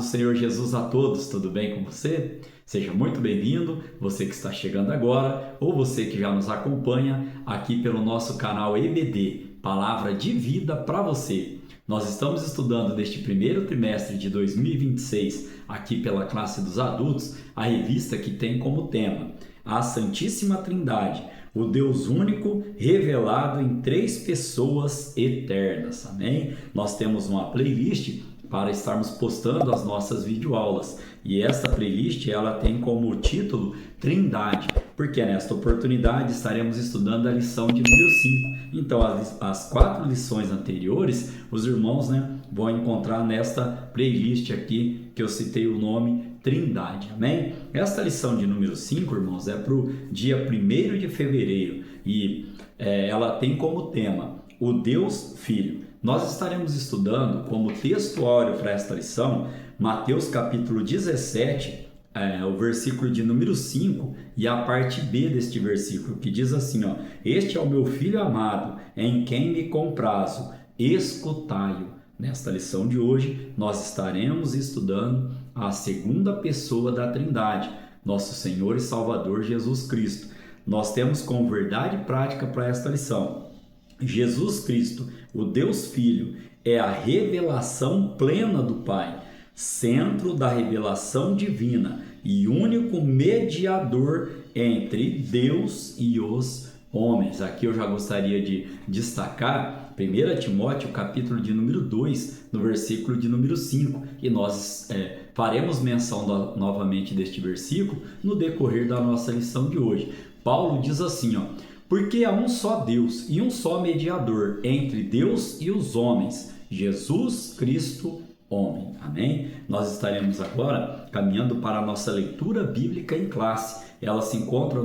do Senhor Jesus a todos, tudo bem com você? Seja muito bem-vindo, você que está chegando agora ou você que já nos acompanha aqui pelo nosso canal EBD, Palavra de Vida para você. Nós estamos estudando neste primeiro trimestre de 2026, aqui pela classe dos adultos, a revista que tem como tema a Santíssima Trindade, o Deus único revelado em três pessoas eternas, amém? Nós temos uma playlist para estarmos postando as nossas videoaulas e esta playlist ela tem como título Trindade, porque nesta oportunidade estaremos estudando a lição de número 5. Então as 4 lições anteriores os irmãos vão encontrar nesta playlist aqui que eu citei o nome Trindade, amém? Esta lição de número 5, irmãos, é para o dia 1º de fevereiro e ela tem como tema o Deus Filho. Nós estaremos estudando como textuário para esta lição Mateus capítulo 17, o versículo de número 5 e a parte B deste versículo, que diz assim, este é o meu Filho amado, em quem me comprazo, escutai-o. Nesta lição de hoje, nós estaremos estudando a segunda pessoa da Trindade, nosso Senhor e Salvador Jesus Cristo. Nós temos como verdade prática para esta lição: Jesus Cristo, o Deus Filho, é a revelação plena do Pai, centro da revelação divina e único mediador entre Deus e os homens. Aqui eu já gostaria de destacar 1 Timóteo, capítulo de número 2, no versículo de número 5, e nós faremos menção novamente deste versículo no decorrer da nossa lição de hoje. Paulo diz assim, porque há um só Deus e um só mediador entre Deus e os homens, Jesus Cristo, homem. Amém? Nós estaremos agora caminhando para a nossa leitura bíblica em classe. Ela se encontra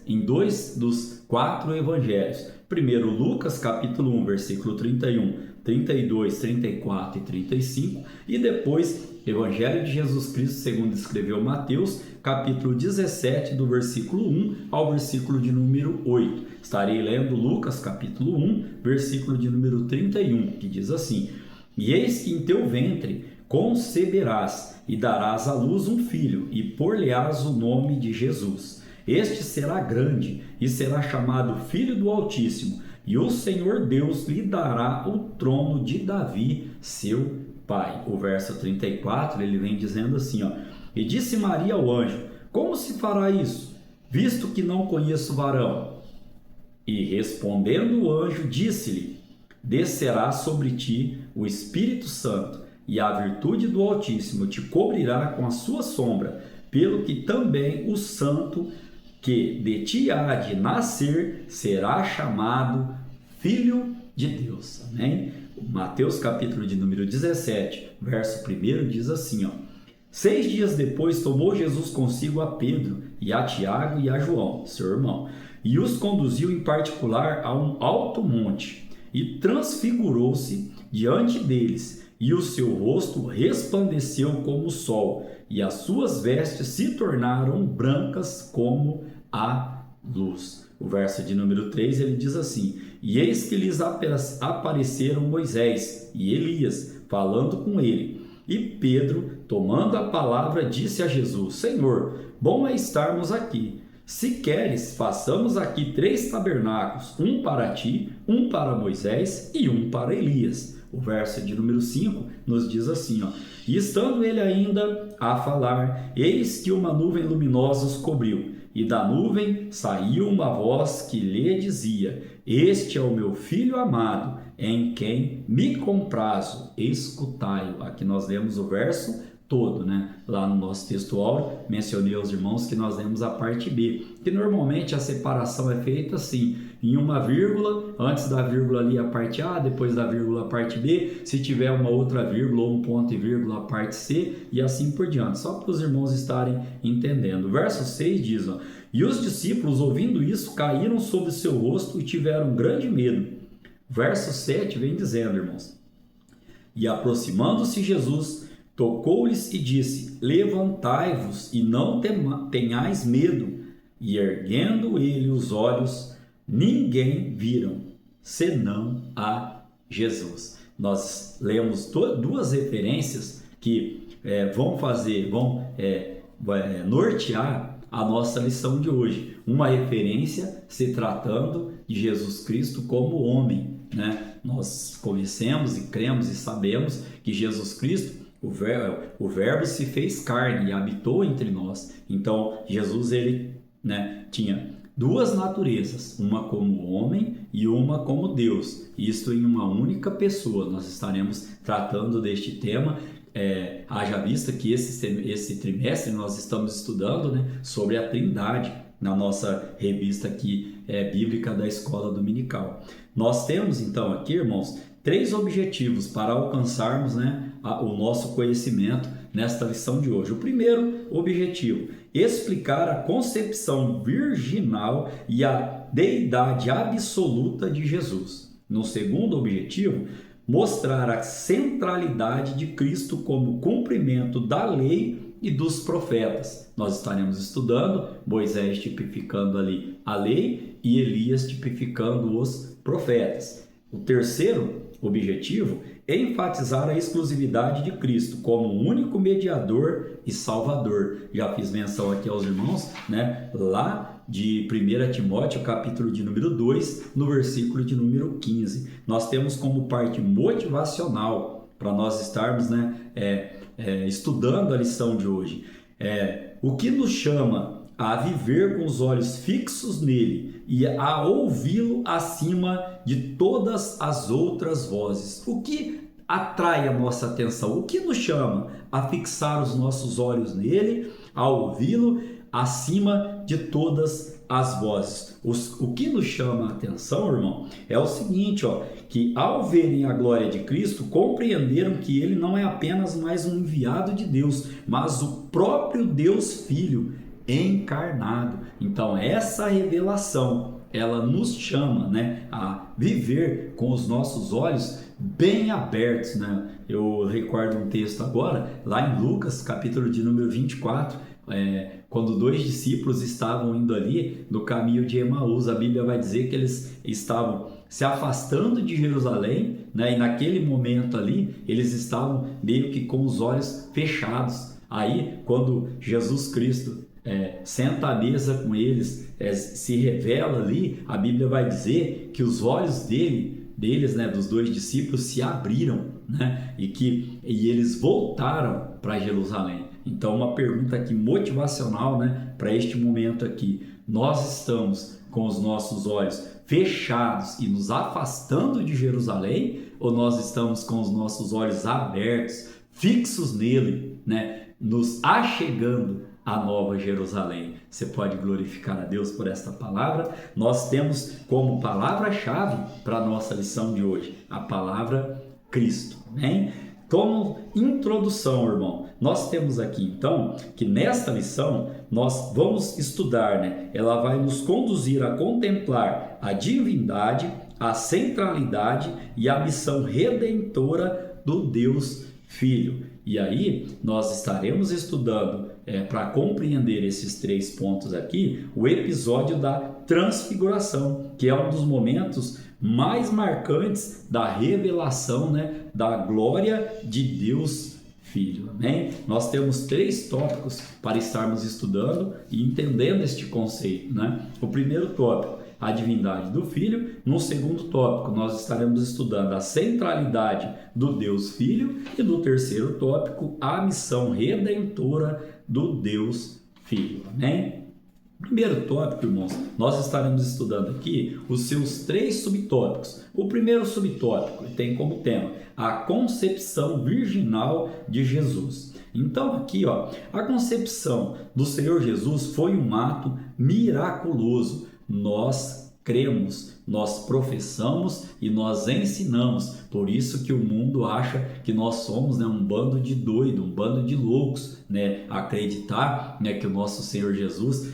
em dois dos 4 evangelhos. Primeiro, Lucas, capítulo 1, versículo 31, 32, 34 e 35. E depois, Evangelho de Jesus Cristo, segundo escreveu Mateus, capítulo 17, do versículo 1 ao versículo de número 8. Estarei lendo Lucas, capítulo 1, versículo de número 31, que diz assim: E eis que em teu ventre conceberás e darás à luz um filho, e por-lhe-ás o nome de Jesus. Este será grande e será chamado Filho do Altíssimo, e o Senhor Deus lhe dará o trono de Davi, seu pai. O verso 34, ele vem dizendo assim, E disse Maria ao anjo, como se fará isso, visto que não conheço varão? E respondendo o anjo, disse-lhe, descerá sobre ti o Espírito Santo, e a virtude do Altíssimo te cobrirá com a sua sombra, pelo que também o santo que de ti há de nascer será chamado Filho de Deus. Amém? Mateus capítulo de número 17, verso 1 diz assim, 6 dias depois tomou Jesus consigo a Pedro e a Tiago e a João, seu irmão, e os conduziu em particular a um alto monte, e transfigurou-se diante deles, e o seu rosto resplandeceu como o sol, e as suas vestes se tornaram brancas como a luz. O verso de número 3, ele diz assim, e eis que lhes apareceram Moisés e Elias, falando com ele. E Pedro, tomando a palavra, disse a Jesus, Senhor, bom é estarmos aqui. Se queres, façamos aqui 3 tabernáculos, um para ti, um para Moisés e um para Elias. O verso de número 5 nos diz assim, E estando ele ainda a falar, eis que uma nuvem luminosa os cobriu, e da nuvem saiu uma voz que lhe dizia, este é o meu Filho amado, em quem me comprazo, escutai-o. Aqui nós lemos o verso todo, Lá no nosso textual, mencionei aos irmãos que nós lemos a parte B, que normalmente a separação é feita assim, em uma vírgula, antes da vírgula ali a parte A, depois da vírgula a parte B, se tiver uma outra vírgula ou um ponto e vírgula a parte C, e assim por diante, só para os irmãos estarem entendendo. O verso 6 diz, e os discípulos, ouvindo isso, caíram sobre o seu rosto e tiveram grande medo. Verso 7 vem dizendo, irmãos, e aproximando-se Jesus, tocou-lhes e disse, levantai-vos e não tenhais medo. E erguendo ele os olhos, ninguém viram, senão a Jesus. Nós lemos 2 referências que vão nortear a nossa lição de hoje. Uma referência se tratando de Jesus Cristo como homem, né? Nós conhecemos e cremos e sabemos que Jesus Cristo, o verbo se fez carne e habitou entre nós. Então, Jesus, ele, né, tinha duas naturezas, uma como homem e uma como Deus. Isto em uma única pessoa. Nós estaremos tratando deste tema. Haja vista que esse trimestre nós estamos estudando, né, sobre a Trindade na nossa revista aqui bíblica da Escola Dominical. Nós temos então aqui, irmãos, 3 objetivos para alcançarmos, né, o nosso conhecimento nesta lição de hoje. O primeiro objetivo: explicar a concepção virginal e a deidade absoluta de Jesus. No segundo objetivo, mostrar a centralidade de Cristo como cumprimento da lei e dos profetas. Nós estaremos estudando Moisés tipificando ali a lei e Elias tipificando os profetas. O terceiro objetivo é enfatizar a exclusividade de Cristo como o único mediador e salvador. Já fiz menção aqui aos irmãos, né, lá de 1 Timóteo, capítulo de número 2, no versículo de número 15. Nós temos como parte motivacional para nós estarmos, né, estudando a lição de hoje. O que nos chama a viver com os olhos fixos nele e a ouvi-lo acima de todas as outras vozes. O que atrai a nossa atenção? O que nos chama a fixar os nossos olhos nele, a ouvi-lo acima de todas as vozes? O que nos chama a atenção, irmão, é o seguinte, que ao verem a glória de Cristo, compreenderam que ele não é apenas mais um enviado de Deus, mas o próprio Deus Filho encarnado. Então essa revelação, ela nos chama, né, a viver com os nossos olhos bem abertos, né? Eu recordo um texto agora, lá em Lucas, capítulo de número 24, quando 2 discípulos estavam indo ali no caminho de Emaús. A Bíblia vai dizer que eles estavam se afastando de Jerusalém, né? E naquele momento ali, eles estavam meio que com os olhos fechados. Aí, quando Jesus Cristo senta à mesa com eles, se revela ali, a Bíblia vai dizer que os olhos deles, né, dos 2 discípulos, se abriram, né, e eles voltaram para Jerusalém. Então, uma pergunta aqui motivacional, né, para este momento aqui: nós estamos com os nossos olhos fechados e nos afastando de Jerusalém, ou nós estamos com os nossos olhos abertos, fixos nele, né, nos achegando a Nova Jerusalém? Você pode glorificar a Deus por esta palavra. Nós temos como palavra-chave para a nossa lição de hoje a palavra Cristo. Amém? Como introdução, irmão, nós temos aqui então que nesta lição nós vamos estudar, né? Ela vai nos conduzir a contemplar a divindade, a centralidade e a missão redentora do Deus Filho. E aí nós estaremos estudando, para compreender esses 3 pontos aqui, o episódio da transfiguração, que é um dos momentos mais marcantes da revelação, né, da glória de Deus Filho. Amém? Nós temos 3 tópicos para estarmos estudando e entendendo este conceito, né? O primeiro tópico, a divindade do Filho. No segundo tópico, nós estaremos estudando a centralidade do Deus Filho. E no terceiro tópico, a missão redentora do Deus Filho. Amém? Primeiro tópico, irmãos, nós estaremos estudando aqui os seus 3 subtópicos. O primeiro subtópico tem como tema a concepção virginal de Jesus. Então aqui, a concepção do Senhor Jesus foi um ato miraculoso. Nós cremos, nós professamos e nós ensinamos. Por isso que o mundo acha que nós somos, né, um bando de doidos, um bando de loucos, né? Acreditar, né, que o nosso Senhor Jesus,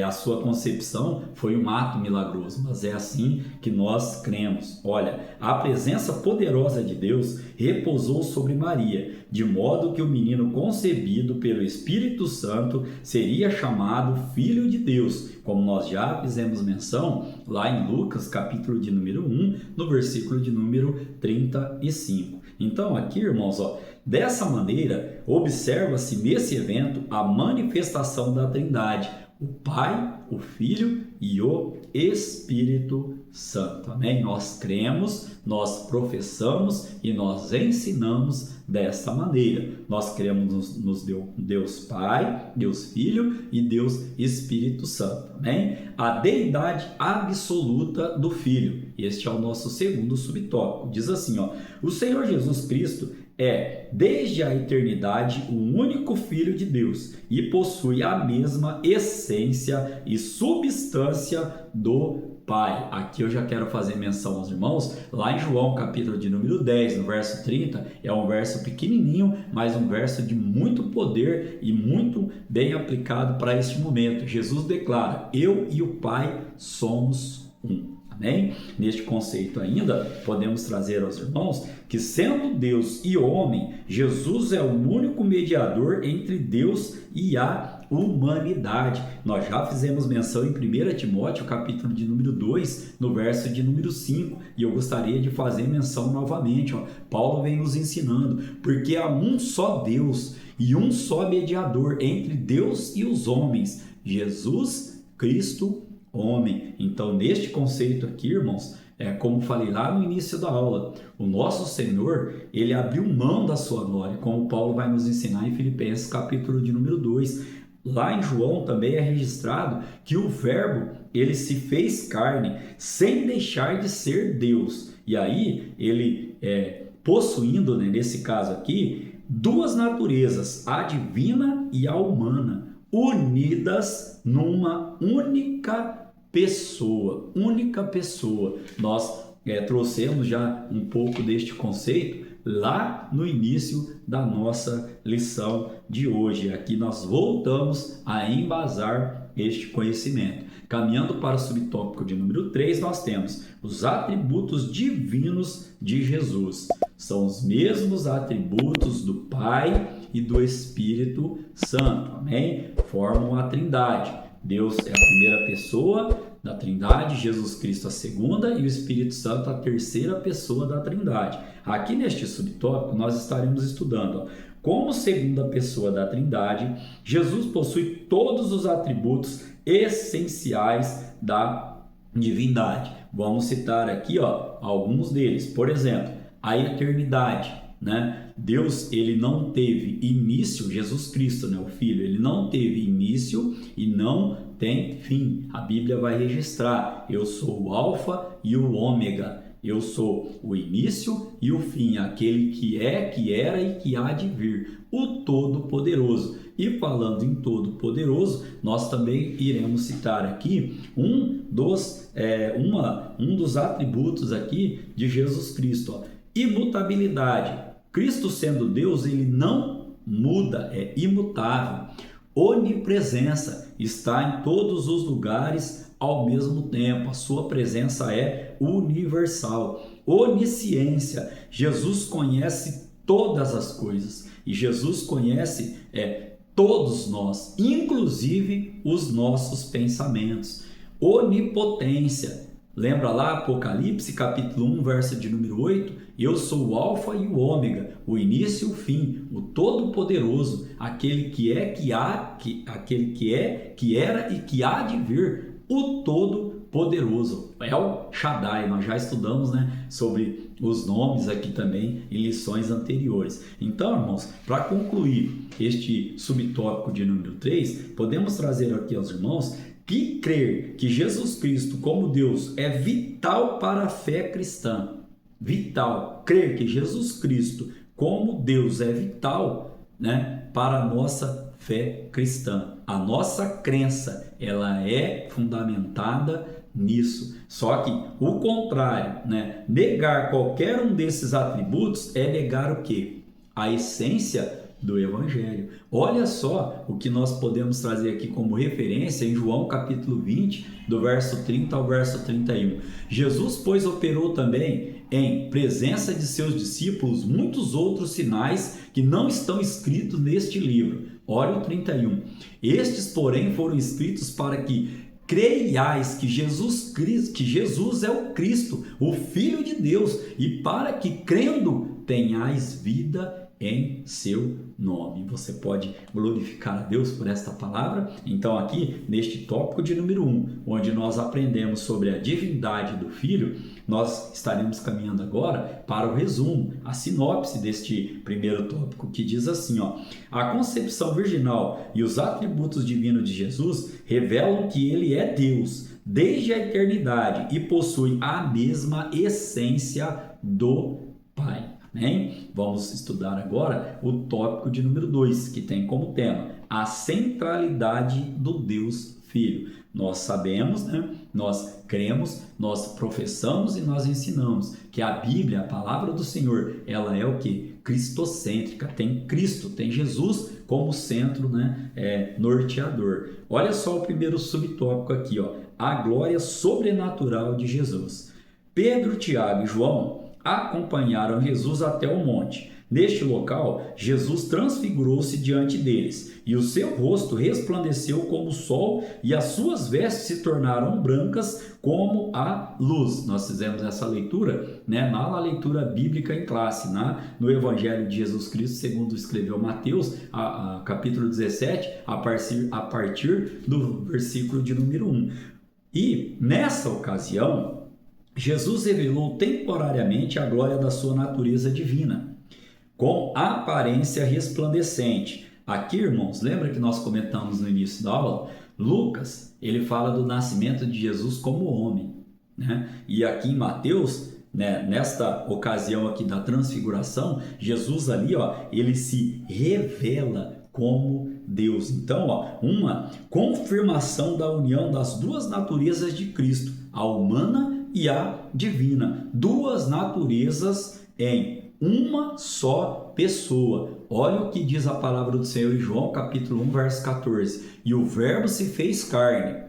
a sua concepção foi um ato milagroso, mas é assim que nós cremos. Olha, a presença poderosa de Deus repousou sobre Maria, de modo que o menino concebido pelo Espírito Santo seria chamado Filho de Deus, como nós já fizemos menção lá em Lucas, capítulo de número 1, no versículo de número 35. Então aqui, irmãos, Dessa maneira, observa-se nesse evento a manifestação da Trindade, o Pai, o Filho e o Espírito Santo. Amém? Nós cremos, nós professamos e nós ensinamos desta maneira. Nós cremos nos Deus Pai, Deus Filho e Deus Espírito Santo. Amém? A deidade absoluta do Filho. Este é o nosso segundo subtópico. Diz assim, o Senhor Jesus Cristo é, desde a eternidade, o único Filho de Deus e possui a mesma essência e substância do Pai. Aqui eu já quero fazer menção aos irmãos, lá em João, capítulo de número 10, no verso 30, é um verso pequenininho, mas um verso de muito poder e muito bem aplicado para este momento. Jesus declara, eu e o Pai somos um. Amém? Neste conceito ainda, podemos trazer aos irmãos que, sendo Deus e homem, Jesus é o único mediador entre Deus e a humanidade. Nós já fizemos menção em 1 Timóteo, capítulo de número 2, no verso de número 5, e eu gostaria de fazer menção novamente. Paulo vem nos ensinando, porque há um só Deus e um só mediador entre Deus e os homens, Jesus Cristo homem. Então, neste conceito aqui, irmãos, como falei lá no início da aula, o nosso Senhor, ele abriu mão da sua glória, como Paulo vai nos ensinar em Filipenses, capítulo de número 2. Lá em João também é registrado que o Verbo, ele se fez carne, sem deixar de ser Deus. E aí, ele possuindo, nesse caso aqui, duas naturezas, a divina e a humana, unidas numa única pessoa. Nós trouxemos já um pouco deste conceito lá no início da nossa lição de hoje. Aqui nós voltamos a embasar este conhecimento. Caminhando para o subtópico de número 3, nós temos os atributos divinos de Jesus. São os mesmos atributos do Pai e do Espírito Santo. Amém? Formam a Trindade. Deus é a primeira pessoa da Trindade, Jesus Cristo a segunda e o Espírito Santo a terceira pessoa da Trindade. Aqui neste subtópico nós estaremos estudando como segunda pessoa da Trindade, Jesus possui todos os atributos essenciais da divindade. Vamos citar aqui alguns deles. Por exemplo, a eternidade, Deus, ele não teve início, Jesus Cristo, o Filho, ele não teve início e não tem fim. A Bíblia vai registrar, eu sou o Alfa e o Ômega, eu sou o início e o fim, aquele que é, que era e que há de vir, o Todo-Poderoso. E falando em Todo-Poderoso, nós também iremos citar aqui um dos atributos aqui de Jesus Cristo, imutabilidade. Cristo sendo Deus, ele não muda, é imutável. Onipresença, está em todos os lugares ao mesmo tempo, a sua presença é universal. Onisciência, Jesus conhece todas as coisas e Jesus conhece todos nós, inclusive os nossos pensamentos. Onipotência, lembra lá Apocalipse capítulo 1, verso de número 8? Eu sou o Alfa e o Ômega, o início e o fim, o Todo-Poderoso, aquele que é, que era e que há de vir, o Todo-Poderoso. El Shaddai, nós já estudamos sobre os nomes aqui também em lições anteriores. Então, irmãos, para concluir este subtópico de número 3, podemos trazer aqui aos irmãos que crer que Jesus Cristo como Deus é vital para a fé cristã. Vital, crer que Jesus Cristo como Deus é vital, para a nossa fé cristã. A nossa crença, ela é fundamentada nisso. Só que o contrário, negar qualquer um desses atributos é negar o quê? A essência do Evangelho. Olha só o que nós podemos trazer aqui como referência em João capítulo 20, do verso 30 ao verso 31. Jesus, pois, operou também em presença de seus discípulos muitos outros sinais que não estão escritos neste livro. Olha o 31. Estes, porém, foram escritos para que creiais que Jesus é o Cristo, o Filho de Deus, e para que, crendo, tenhais vida em seu nome. Você pode glorificar a Deus por esta palavra? Então aqui, neste tópico de número 1, onde nós aprendemos sobre a divindade do Filho, nós estaremos caminhando agora para o resumo, a sinopse deste primeiro tópico, que diz assim, a concepção virginal e os atributos divinos de Jesus revelam que ele é Deus desde a eternidade e possui a mesma essência do Pai. Amém? Vamos estudar agora o tópico de número 2, que tem como tema a centralidade do Deus Filho. Nós sabemos, nós cremos, nós professamos e nós ensinamos que a Bíblia, a palavra do Senhor, ela é o quê? Cristocêntrica, tem Cristo, tem Jesus como centro, norteador. Olha só o primeiro subtópico aqui, a glória sobrenatural de Jesus. Pedro, Tiago e João acompanharam Jesus até o monte. Neste local, Jesus transfigurou-se diante deles, e o seu rosto resplandeceu como o sol, e as suas vestes se tornaram brancas como a luz. Nós fizemos essa leitura, na leitura bíblica em classe, no Evangelho de Jesus Cristo, segundo escreveu Mateus, capítulo 17, a partir do versículo de número 1. E, nessa ocasião, Jesus revelou temporariamente a glória da sua natureza divina, com aparência resplandecente. Aqui, irmãos, lembra que nós comentamos no início da aula? Lucas, ele fala do nascimento de Jesus como homem, E aqui em Mateus, nesta ocasião aqui da transfiguração, Jesus ali, ele se revela como Deus. Então, uma confirmação da união das duas naturezas de Cristo, a humana e a divina. Duas naturezas em uma só pessoa. Olha o que diz a palavra do Senhor em João, capítulo 1, verso 14. E o Verbo se fez carne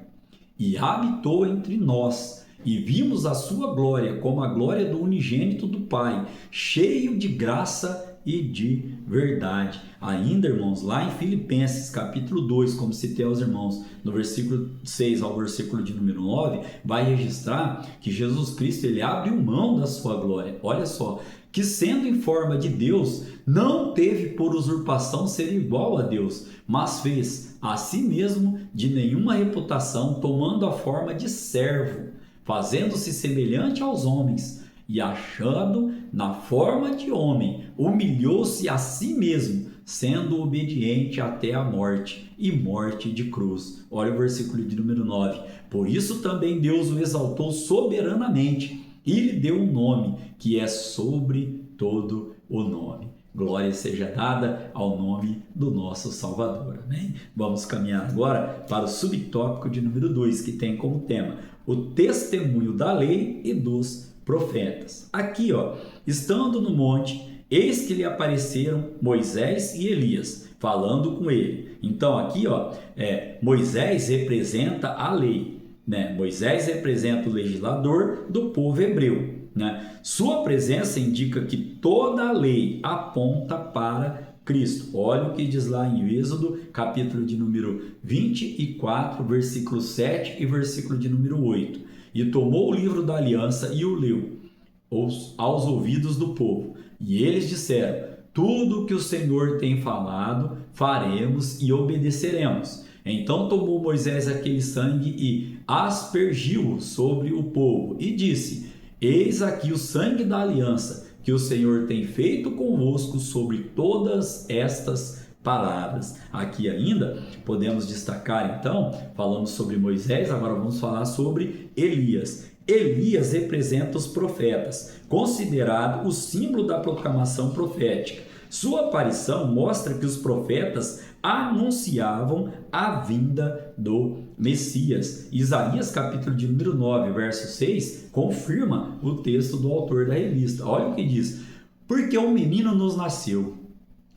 e habitou entre nós, e vimos a sua glória como a glória do unigênito do Pai, cheio de graça e de verdade. Ainda, irmãos, lá em Filipenses, capítulo 2, como citei aos irmãos, no versículo 6 ao versículo de número 9, vai registrar que Jesus Cristo, ele abriu mão da sua glória. Olha só, que sendo em forma de Deus, não teve por usurpação ser igual a Deus, mas fez a si mesmo de nenhuma reputação, tomando a forma de servo, fazendo-se semelhante aos homens, e achando na forma de homem, humilhou-se a si mesmo, sendo obediente até a morte, e morte de cruz. Olha o versículo de número 9. Por isso também Deus o exaltou soberanamente, e lhe deu um nome que é sobre todo o nome. Glória seja dada ao nome do nosso Salvador. Amém? Vamos caminhar agora para o subtópico de número 2, que tem como tema o testemunho da lei e dos profetas. Aqui, estando no monte, eis que lhe apareceram Moisés e Elias, falando com ele. Então aqui, Moisés representa a lei. Moisés representa o legislador do povo hebreu. Sua presença indica que toda a lei aponta para Cristo. Olha o que diz lá em Êxodo, capítulo de número 24, versículo 7 e versículo de número 8. E tomou o livro da aliança e o leu aos ouvidos do povo. E eles disseram: tudo o que o Senhor tem falado, faremos e obedeceremos. Então tomou Moisés aquele sangue e aspergiu-o sobre o povo e disse: eis aqui o sangue da aliança que o Senhor tem feito convosco sobre todas estas palavras. Aqui ainda podemos destacar, então, falamos sobre Moisés, agora vamos falar sobre Elias. Elias representa os profetas, considerado o símbolo da proclamação profética. Sua aparição mostra que os profetas anunciavam a vinda do Messias. Isaías, capítulo de número 9, verso 6, confirma o texto do autor da revista. Olha o que diz: porque um menino nos nasceu,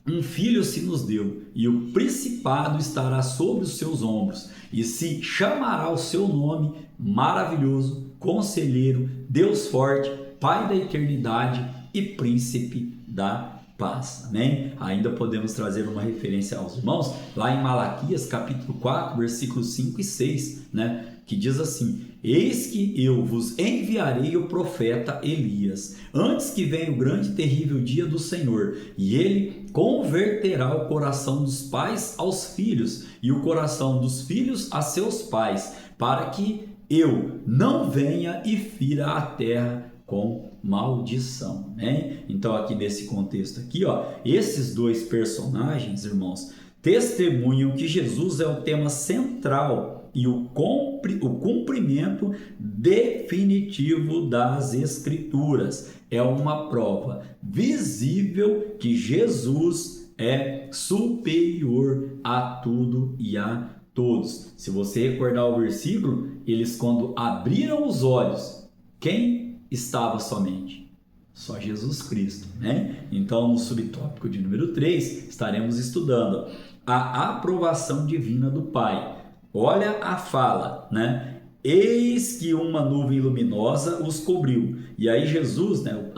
um filho se nos deu, e o principado estará sobre os seus ombros, e se chamará o seu nome maravilhoso, conselheiro, Deus forte, Pai da eternidade e príncipe da paz. Amém? Ainda podemos trazer uma referência aos irmãos lá em Malaquias capítulo 4, versículos 5 e 6, né? Que diz assim: eis que eu vos enviarei o profeta Elias, antes que venha o grande e terrível dia do Senhor, e ele converterá o coração dos pais aos filhos, e o coração dos filhos a seus pais, para que eu não venha e fira a terra com maldição, né? Então aqui nesse contexto aqui, ó, esses dois personagens, irmãos, testemunham que Jesus é o tema central e o cumprimento definitivo das Escrituras. É uma prova visível que Jesus é superior a tudo e a todos. Se você recordar o versículo, eles quando abriram os olhos, quem estava somente? Só Jesus Cristo, né? Então, no subtópico de número 3, estaremos estudando a aprovação divina do Pai. Olha a fala, né? Eis que uma nuvem luminosa os cobriu. E aí Jesus, né?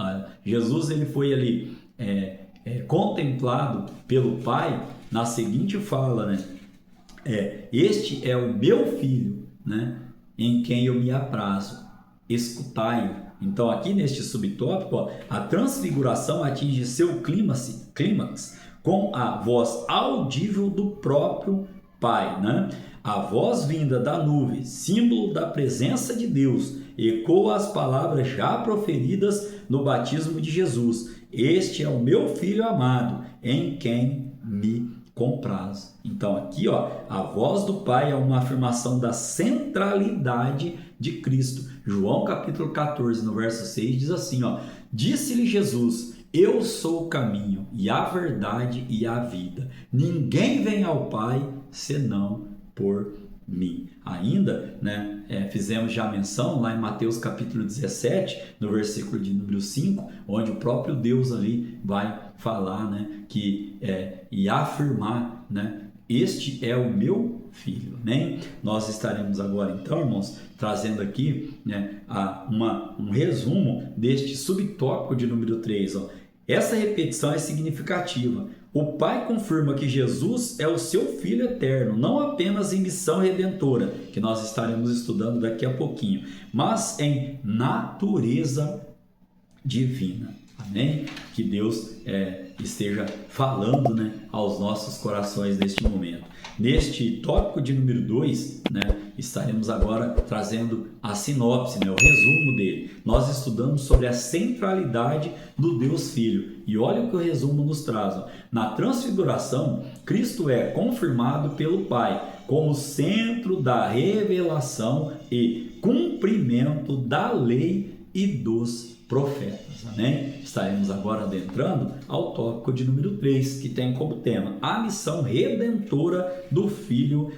Jesus ele foi ali contemplado pelo Pai na seguinte fala, né? Este é o meu filho, né? Em quem eu me aprazo. Escutai-o. Então aqui neste subtópico, ó, a transfiguração atinge seu clímax com a voz audível do próprio Pai, né? A voz vinda da nuvem, símbolo da presença de Deus, ecoa as palavras já proferidas no batismo de Jesus. Este é o meu filho amado, em quem me comprazo. Então aqui, ó, a voz do Pai é uma afirmação da centralidade de Cristo. João capítulo 14, no verso 6, diz assim, ó: disse-lhe Jesus: eu sou o caminho e a verdade e a vida. Ninguém vem ao Pai senão por mim. Ainda, né, fizemos já menção lá em Mateus capítulo 17, no versículo de número 5, onde o próprio Deus ali vai falar, né, e afirmar, né, este é o meu filho, né? Nós estaremos agora então, irmãos, trazendo aqui, né, um resumo deste subtópico de número 3, ó. Essa repetição é significativa. O Pai confirma que Jesus é o seu Filho eterno, não apenas em missão redentora, que nós estaremos estudando daqui a pouquinho, mas em natureza divina. Amém? Que Deus esteja falando, né, aos nossos corações neste momento. Neste tópico de número 2, né, estaremos agora trazendo a sinopse, né, o resumo dele. Nós estudamos sobre a centralidade do Deus Filho. E olha o que o resumo nos traz. Ó. Na transfiguração, Cristo é confirmado pelo Pai como centro da revelação e cumprimento da lei e dos profetas. Amém? Estaremos agora adentrando ao tópico de número 3, que tem como tema a missão redentora do Filho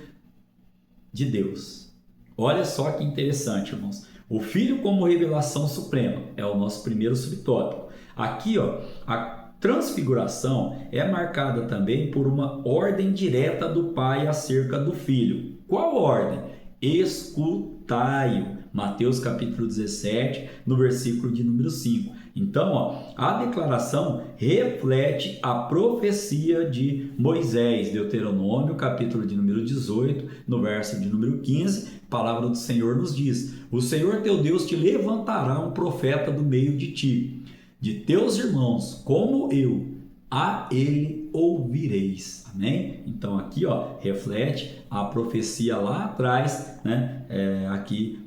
de Deus. Olha só que interessante, irmãos. O Filho como revelação suprema é o nosso primeiro subtópico. Aqui, ó, a transfiguração é marcada também por uma ordem direta do Pai acerca do Filho. Qual ordem? Escutai-o. Mateus capítulo 17, no versículo de número 5. Então, ó, a declaração reflete a profecia de Moisés, Deuteronômio capítulo de número 18, no verso de número 15, a palavra do Senhor nos diz: o Senhor teu Deus te levantará um profeta do meio de ti, de teus irmãos, como eu, a ele ouvireis. Amém? Então aqui, ó, reflete a profecia lá atrás, né? Aqui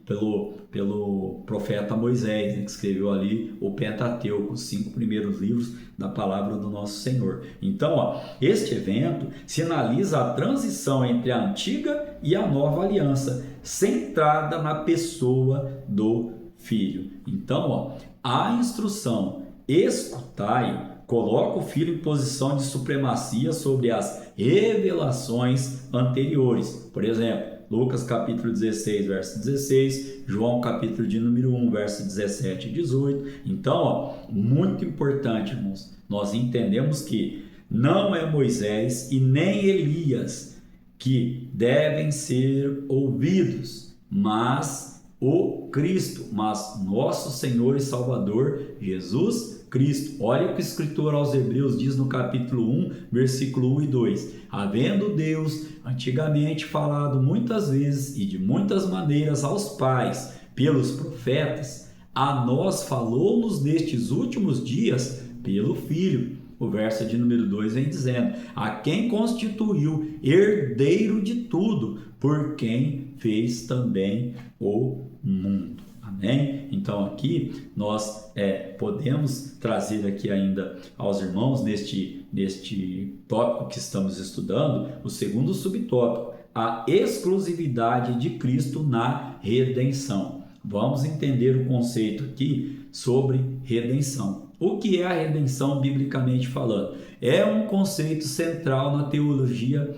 pelo profeta Moisés, né, que escreveu ali o Pentateuco, os 5 primeiros livros da palavra do nosso Senhor. Então, ó, este evento sinaliza a transição entre a antiga e a nova aliança, centrada na pessoa do Filho. Então, ó, a instrução escutai coloca o Filho em posição de supremacia sobre as revelações anteriores. Por exemplo, Lucas capítulo 16, verso 16, João capítulo de número 1, verso 17 e 18. Então, ó, muito importante, irmãos, nós entendemos que não é Moisés e nem Elias que devem ser ouvidos, mas o Cristo, mas nosso Senhor e Salvador Jesus Cristo. Olha o que o escritor aos Hebreus diz no capítulo 1, versículo 1 e 2. Havendo Deus antigamente falado muitas vezes e de muitas maneiras aos pais pelos profetas, a nós falou-nos nestes últimos dias pelo Filho. O verso de número 2 vem dizendo: a quem constituiu herdeiro de tudo, por quem fez também o mundo. Amém? Então aqui nós podemos trazer aqui ainda aos irmãos neste tópico que estamos estudando, o segundo subtópico, a exclusividade de Cristo na redenção. Vamos entender o conceito aqui sobre redenção. O que é a redenção biblicamente falando? É um conceito central na teologia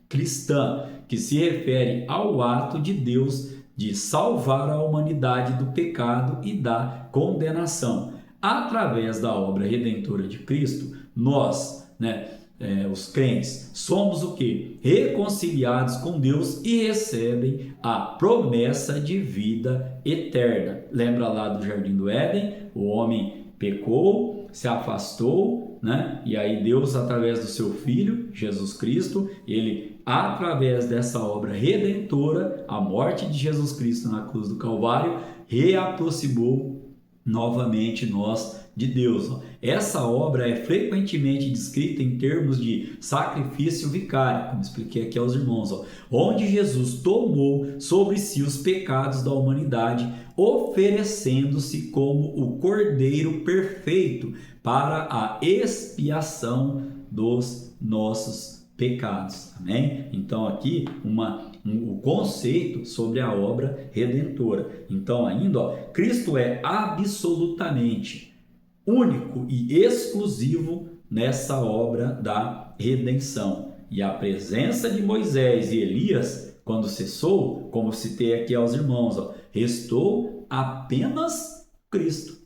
cristã, que se refere ao ato de Deus de salvar a humanidade do pecado e da condenação. Através da obra redentora de Cristo, nós, os crentes, somos o quê? Reconciliados com Deus e recebem a promessa de vida eterna. Lembra lá do Jardim do Éden? O homem pecou, se afastou, e aí Deus, através do seu Filho, Jesus Cristo, ele, através dessa obra redentora, a morte de Jesus Cristo na cruz do Calvário, reaproximou novamente nós de Deus. Essa obra é frequentemente descrita em termos de sacrifício vicário, como expliquei aqui aos irmãos, onde Jesus tomou sobre si os pecados da humanidade, oferecendo-se como o Cordeiro perfeito para a expiação dos nossos pecados. Amém? Então aqui o conceito sobre a obra redentora. Então ainda, Cristo é absolutamente único e exclusivo nessa obra da redenção. E a presença de Moisés e Elias, quando cessou, como citei aqui aos irmãos, restou apenas Cristo.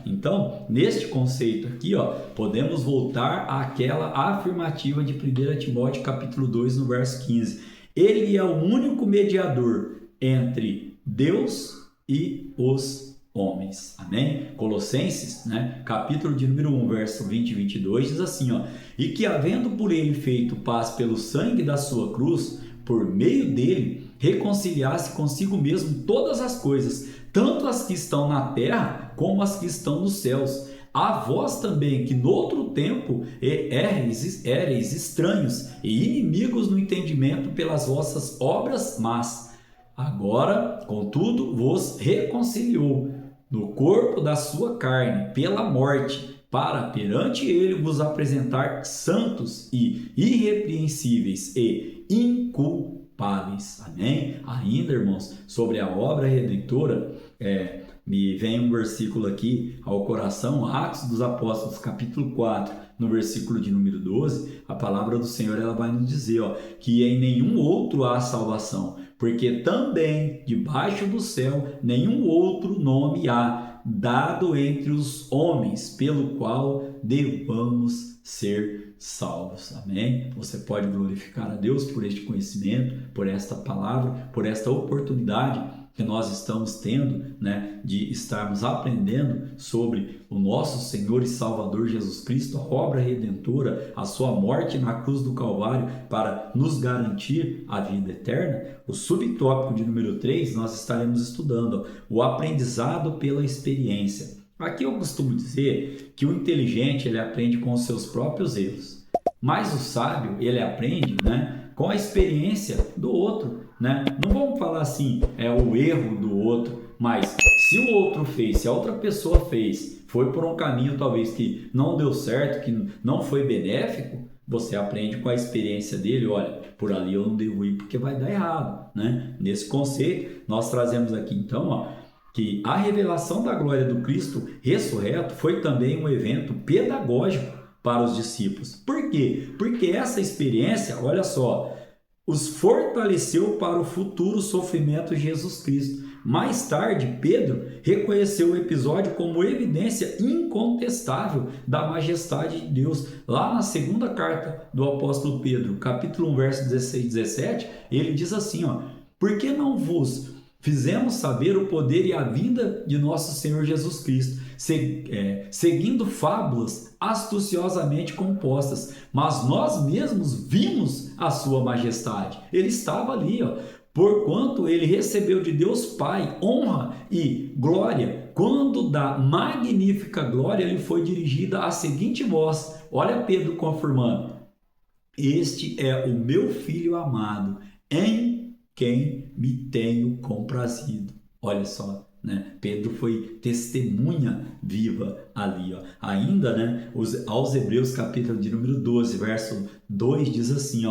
Então, neste conceito aqui, podemos voltar àquela afirmativa de 1 Timóteo capítulo 2, no verso 15. Ele é o único mediador entre Deus e os homens. Amém? Colossenses, capítulo de número 1, verso 20 e 22, diz assim, e que havendo por ele feito paz pelo sangue da sua cruz, por meio dele, reconciliasse consigo mesmo todas as coisas, tanto as que estão na terra, como as que estão nos céus. A vós também, que noutro tempo éreis estranhos e inimigos no entendimento pelas vossas obras más, agora, contudo, vos reconciliou no corpo da sua carne, pela morte, para perante ele vos apresentar santos e irrepreensíveis e inculpáveis. Amém? Ainda, irmãos, sobre a obra redentora, me vem um versículo aqui ao coração, Atos dos Apóstolos, capítulo 4, no versículo de número 12, a palavra do Senhor ela vai nos dizer que em nenhum outro há salvação, porque também debaixo do céu nenhum outro nome há dado entre os homens pelo qual devamos ser salvos. Amém? Você pode glorificar a Deus por este conhecimento, por esta palavra, por esta oportunidade que nós estamos tendo, de estarmos aprendendo sobre o nosso Senhor e Salvador Jesus Cristo, a obra redentora, a sua morte na cruz do Calvário para nos garantir a vida eterna. O subtópico de número 3, nós estaremos estudando o aprendizado pela experiência. Aqui eu costumo dizer que o inteligente ele aprende com os seus próprios erros, mas o sábio ele aprende, com a experiência do outro. Não vamos falar assim, é o erro do outro, mas se o outro fez, se a outra pessoa fez, foi por um caminho talvez que não deu certo, que não foi benéfico, você aprende com a experiência dele, olha, por ali eu não devo ir porque vai dar errado. Nesse conceito, nós trazemos aqui então, que a revelação da glória do Cristo ressurreto foi também um evento pedagógico para os discípulos. Por quê? Porque essa experiência, olha só, os fortaleceu para o futuro sofrimento de Jesus Cristo. Mais tarde, Pedro reconheceu o episódio como evidência incontestável da majestade de Deus. Lá na segunda carta do apóstolo Pedro, capítulo 1, verso 16 e 17, ele diz assim, por que não vos fizemos saber o poder e a vinda de nosso Senhor Jesus Cristo, seguindo fábulas astuciosamente compostas, mas nós mesmos vimos a sua majestade. Ele estava ali, porquanto ele recebeu de Deus Pai honra e glória, quando da magnífica glória lhe foi dirigida a seguinte voz. Olha Pedro confirmando: este é o meu filho amado, em quem me tenho comprazido. Olha só, né? Pedro foi testemunha viva ali, Ainda, né, aos Hebreus, capítulo de número 12, verso 2, diz assim,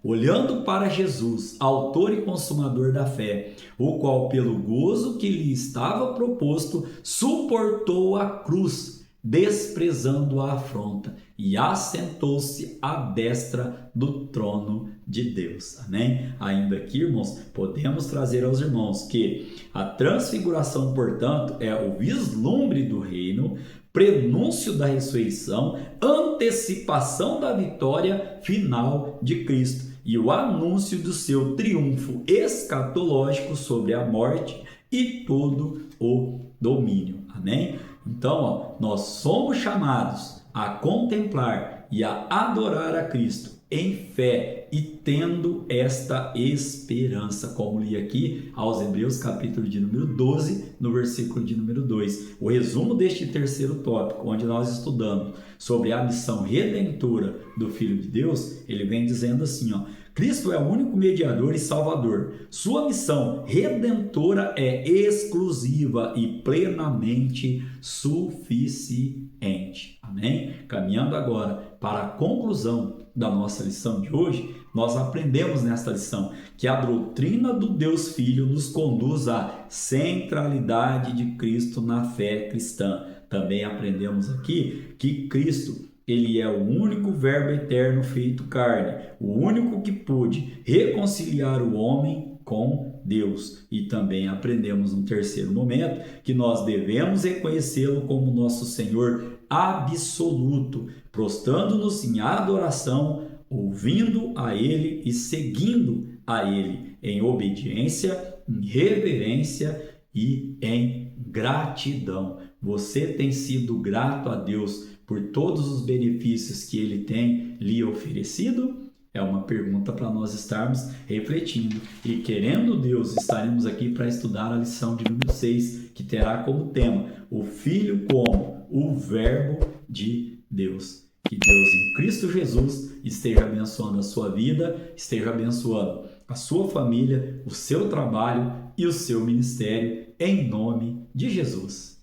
olhando para Jesus, autor e consumador da fé, o qual pelo gozo que lhe estava proposto, suportou a cruz, desprezando a afronta, e assentou-se à destra do trono de Deus. Amém? Ainda aqui, irmãos, podemos trazer aos irmãos que a transfiguração, portanto, é o vislumbre do reino, prenúncio da ressurreição, antecipação da vitória final de Cristo e o anúncio do seu triunfo escatológico sobre a morte e todo o domínio. Amém? Então, nós somos chamados a contemplar e a adorar a Cristo em fé e tendo esta esperança, como li aqui aos Hebreus, capítulo de número 12, no versículo de número 2. O resumo deste terceiro tópico, onde nós estudamos sobre a missão redentora do Filho de Deus, ele vem dizendo assim, Cristo é o único mediador e salvador. Sua missão redentora é exclusiva e plenamente suficiente. Amém? Caminhando agora para a conclusão da nossa lição de hoje, nós aprendemos nesta lição que a doutrina do Deus Filho nos conduz à centralidade de Cristo na fé cristã. Também aprendemos aqui que Cristo, ele é o único verbo eterno feito carne, o único que pôde reconciliar o homem com Deus. E também aprendemos no terceiro momento que nós devemos reconhecê-lo como nosso Senhor absoluto, prostrando-nos em adoração, ouvindo a Ele e seguindo a Ele em obediência, em reverência e em gratidão. Você tem sido grato a Deus por todos os benefícios que Ele tem lhe oferecido? É uma pergunta para nós estarmos refletindo. E querendo Deus, estaremos aqui para estudar a lição de número 6, que terá como tema o Filho como o Verbo de Deus. Que Deus em Cristo Jesus esteja abençoando a sua vida, esteja abençoando a sua família, o seu trabalho e o seu ministério, em nome de Jesus.